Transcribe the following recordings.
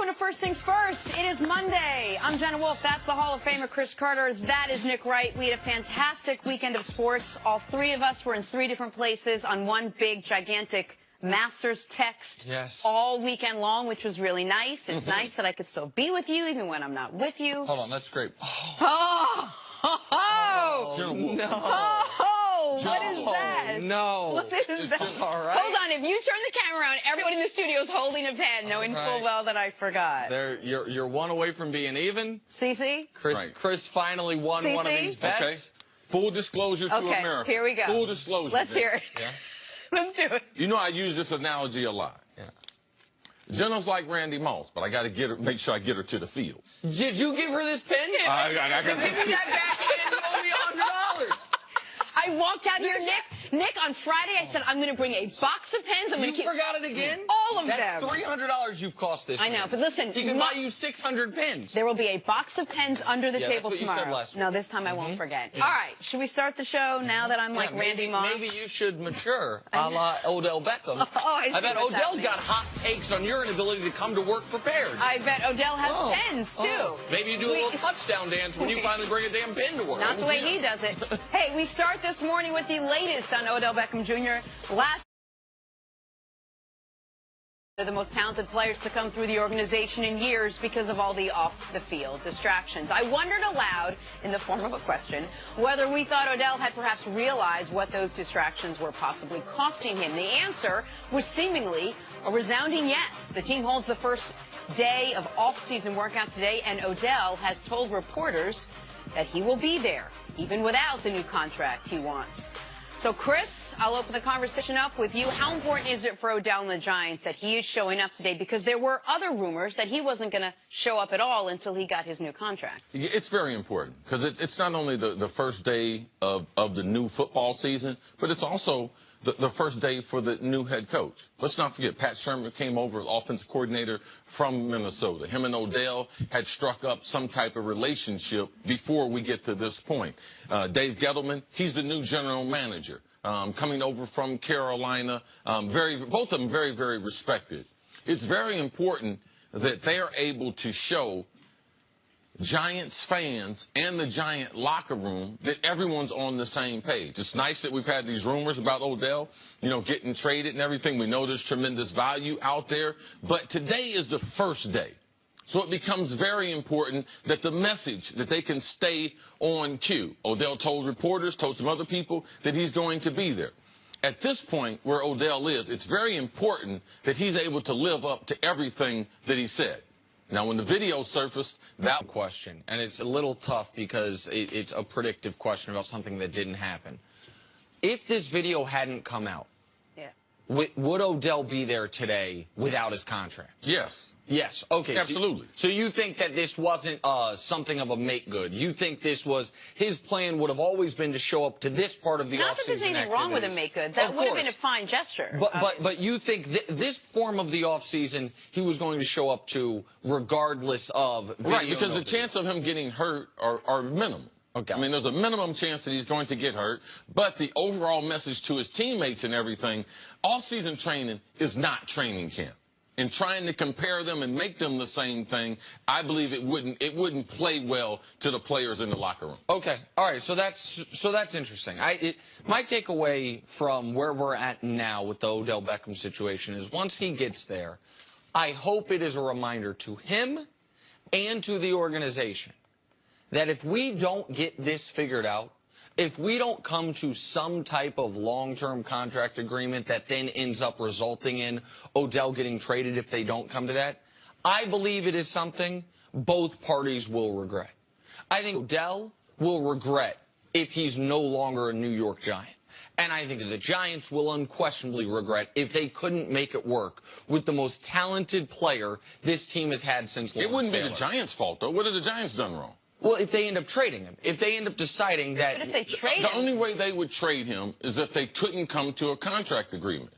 welcome to First Things First. It is Monday. I'm Jenna Wolf. That's the Hall of Famer Chris Carter. That is Nick Wright. We had a fantastic weekend of sports. All three of us were in three different places on one big, gigantic Masters text all weekend long, which was really nice. It's nice that I could still be with you even when I'm not with you. Hold on, that's great. Oh, what is that? No. What is that? All right. Hold on, if you turn the camera around, everyone in the studio is holding a pen, knowing full well that I forgot. You're one away from being even. Cece? Chris finally won one of these bets. Okay. Full disclosure to America. Here we go. Full disclosure. Let's hear it. Yeah. Let's do it. You know, I use this analogy a lot. Yeah. Jenna's like Randy Moss, but I got to get her, make sure I get her to the field. Did you give her this pen? I got Give me that backhand, you owe me $100. I walked out here, Nick, on Friday, I said, I'm going to bring a box of pens. I'm going to keep forgot it again? all of That's them. $300 you've cost this I know, but listen. He can buy you 600 pens. There will be a box of pens under the table that's what tomorrow. You said last week. No, this time I won't forget. All right, should we start the show now that I'm like Randy Moss? Maybe you should mature a la Odell Beckham. I bet Odell's got hot takes on your inability to come to work prepared. I bet Odell has pens, too. Maybe you do a little touchdown dance when you finally bring a damn pen to work. Not the way he does it. Hey, we start this morning with the latest on Odell Beckham Jr. They're the most talented players to come through the organization in years because of all the off-the-field distractions. I wondered aloud, in the form of a question, whether we thought Odell had perhaps realized what those distractions were possibly costing him. The answer was seemingly a resounding yes. The team holds the first day of off-season workouts today, and Odell has told reporters that he will be there, even without the new contract he wants. So, Chris, I'll open the conversation up with you. How important is it for Odell and the Giants that he is showing up today? Because there were other rumors that he wasn't going to show up at all until he got his new contract. It's very important because it's not only the first day of the new football season, but it's also the first day for the new head coach. Let's not forget, Pat Sherman came over, offensive coordinator from Minnesota. Him and Odell had struck up some type of relationship before we get to this point. Dave Gettleman, he's the new general manager, coming over from Carolina. Both of them very, very respected. It's very important that they are able to show Giants fans and the Giant locker room that everyone's on the same page. It's nice that we've had these rumors about Odell, you know, getting traded and everything. We know there's tremendous value out there, but today is the first day. So it becomes very important that the message, that they can stay on cue. Odell told reporters, told some other people that he's going to be there. At this point where Odell is, it's very important that he's able to live up to everything that he said. Now, when the video surfaced, that question, and it's a little tough because it's a predictive question about something that didn't happen. If this video hadn't come out, would Odell be there today without his contract? Yes. Yes. Okay. Absolutely. So you think that this wasn't something of a make good? You think this was his plan would have always been to show up to this part of the offseason activities? Not that there's anything wrong with a make good. That would have been a fine gesture. But you think this form of the offseason he was going to show up to regardless of video? Right, because the chance of him getting hurt are minimal. Okay. I mean, there's a minimum chance that he's going to get hurt, but the overall message to his teammates and everything, off-season training is not training camp. And trying to compare them and make them the same thing, I believe it wouldn't play well to the players in the locker room. Okay, all right. So that's interesting. My takeaway from where we're at now with the Odell Beckham situation is once he gets there, I hope it is a reminder to him and to the organization that if we don't get this figured out, if we don't come to some type of long-term contract agreement that then ends up resulting in Odell getting traded if they don't come to that, I believe it is something both parties will regret. I think Odell will regret if he's no longer a New York Giant. And I think the Giants will unquestionably regret if they couldn't make it work with the most talented player this team has had since Lawrence It wouldn't Taylor. be the Giants' fault, though. What have the Giants done wrong? Well, if they end up trading him, if they end up deciding that... But if they trade him... The only way they would trade him is if they couldn't come to a contract agreement.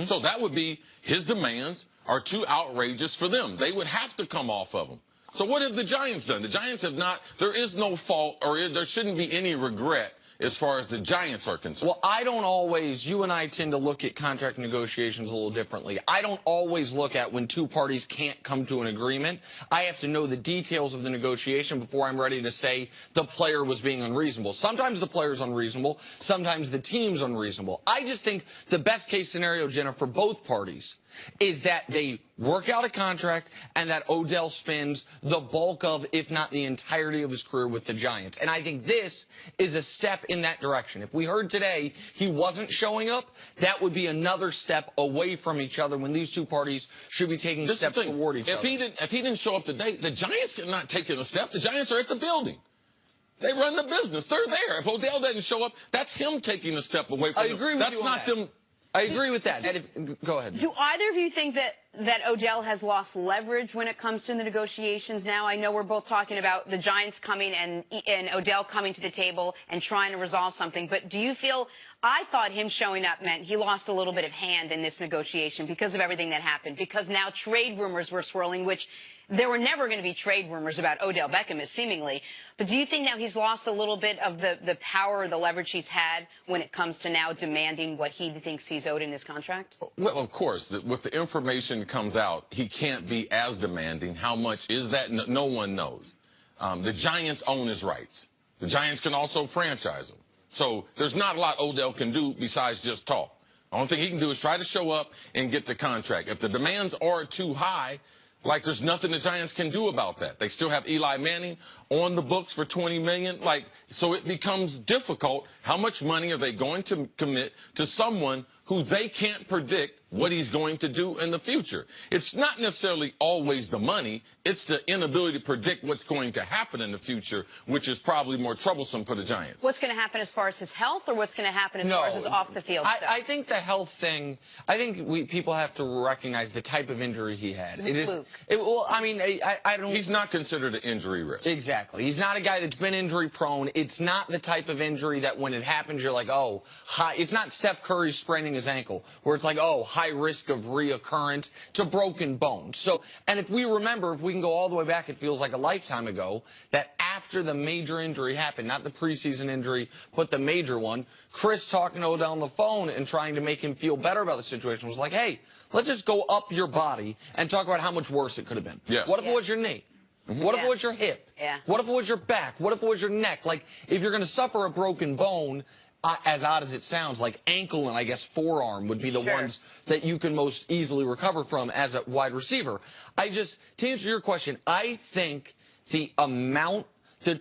So that would be his demands are too outrageous for them. They would have to come off of him. So what have the Giants done? The Giants have not... There is no fault or there shouldn't be any regret as far as the Giants are concerned. Well, I don't always, you and I tend to look at contract negotiations a little differently. I don't always look at when two parties can't come to an agreement. I have to know the details of the negotiation before I'm ready to say the player was being unreasonable. Sometimes the player's unreasonable, sometimes the team's unreasonable. I just think the best case scenario, Jenna, for both parties is that they work out a contract and that Odell spends the bulk of, if not the entirety of his career with the Giants. And I think this is a step in that direction. If we heard today he wasn't showing up, that would be another step away from each other when these two parties should be taking steps toward each other. If he didn't show up today, the Giants are not taking a step. The Giants are at the building. They run the business. They're there. If Odell doesn't show up, that's him taking a step away from them. I agree with that's you on not that. them. I agree with that. Go ahead. Do either of you think that Odell has lost leverage when it comes to the negotiations now? I know we're both talking about the Giants coming and Odell coming to the table and trying to resolve something. But do you feel, I thought him showing up meant he lost a little bit of hand in this negotiation because of everything that happened, because now trade rumors were swirling, which there were never going to be trade rumors about Odell Beckham, seemingly. But do you think now he's lost a little bit of the power or the leverage he's had when it comes to now demanding what he thinks he's owed in his contract? Well, of course, with the information that comes out, he can't be as demanding. How much is that? No one knows. The Giants own his rights. The Giants can also franchise him. So there's not a lot Odell can do besides just talk. The only thing he can do is try to show up and get the contract. If the demands are too high, like, there's nothing the Giants can do about that. They still have Eli Manning on the books for $20 million. Like, so it becomes difficult. How much money are they going to commit to someone who they can't predict what he's going to do in the future? It's not necessarily always the money. It's the inability to predict what's going to happen in the future, which is probably more troublesome for the Giants. What's going to happen as far as his health, or what's going to happen as far as his off-the-field stuff? I think the health thing, I think people have to recognize the type of injury he had. It is fluke. Well, I mean, I don't... He's not considered an injury risk. Exactly. He's not a guy that's been injury prone. It's not the type of injury that when it happens, you're like, oh, high. It's not Steph Curry spraining his ankle, where it's like, oh, high risk of reoccurrence to broken bones. So, and if we remember, if we can go all the way back, it feels like a lifetime ago, that after the major injury happened, not the preseason injury, but the major one, Chris talking to Odell on the phone and trying to make him feel better about the situation was like, hey, let's just go up your body and talk about how much worse it could have been. Yes. What if it was your knee? What if it was your hip? Yeah. What if it was your back? What if it was your neck? Like, if you're going to suffer a broken bone, as odd as it sounds, like ankle and I guess forearm would be the ones that you can most easily recover from as a wide receiver. To answer your question, I think the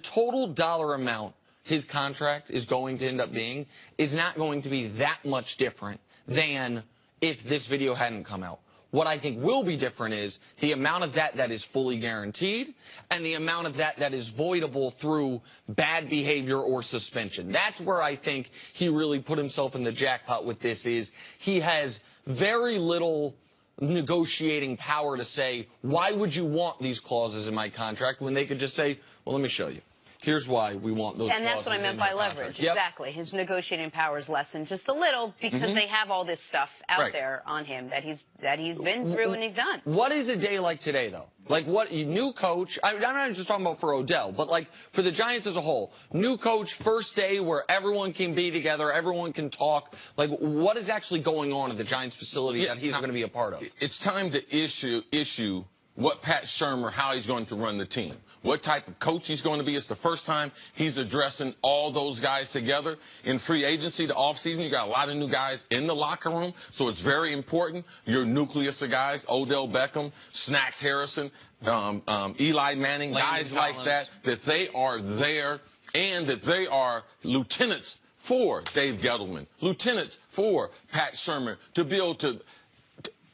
total dollar amount his contract is going to end up being is not going to be that much different than if this video hadn't come out. What I think will be different is the amount of that is fully guaranteed and the amount of that is voidable through bad behavior or suspension. That's where I think he really put himself in the jackpot with this. Is he has very little negotiating power to say, why would you want these clauses in my contract, when they could just say, well, let me show you. Here's why we want those clauses. And that's what I meant by leverage. Yep. Exactly. His negotiating power is lessened just a little because they have all this stuff out there on him that he's been through and he's done. What is a day like today, though? Like, what, new coach, I'm not just talking about for Odell, but like for the Giants as a whole, new coach, first day where everyone can be together, everyone can talk. Like, what is actually going on at the Giants facility that he's not going to be a part of? It's time to issue what Pat Shermer, how he's going to run the team, what type of coach he's going to be. It's the first time he's addressing all those guys together. In free agency, the offseason, you got a lot of new guys in the locker room, so it's very important. Your nucleus of guys, Odell Beckham, Snacks Harrison, Eli Manning, guys like that they are there and that they are lieutenants for Dave Gettleman, lieutenants for Pat Shermer, to be able to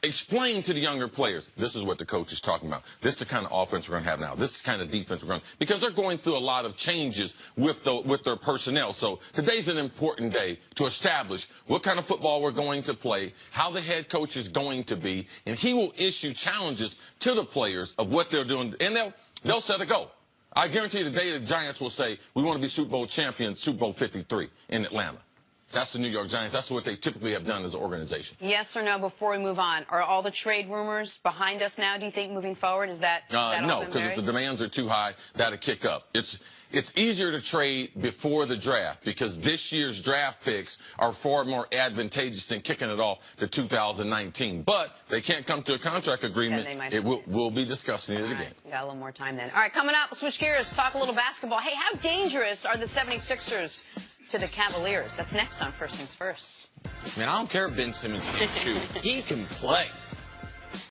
explain to the younger players, this is what the coach is talking about. This is the kind of offense we're going to have now. This is the kind of defense we're going to, because they're going through a lot of changes with their personnel. So today's an important day to establish what kind of football we're going to play, how the head coach is going to be, and he will issue challenges to the players of what they're doing, and they'll set a goal. I guarantee you the day the Giants will say, we want to be Super Bowl champions, Super Bowl 53 in Atlanta. That's the New York Giants. That's what they typically have done as an organization. Yes or no, before we move on, are all the trade rumors behind us now, do you think, moving forward? Is that No, because if the demands are too high, that'll kick up. It's easier to trade before the draft because this year's draft picks are far more advantageous than kicking it off to 2019. But they can't come to a contract agreement. We'll be discussing it again. We got a little more time then. All right, coming up, we'll switch gears, talk a little basketball. Hey, how dangerous are the 76ers to the Cavaliers? That's next on First Things First. Man, I don't care if Ben Simmons can't shoot. He can play.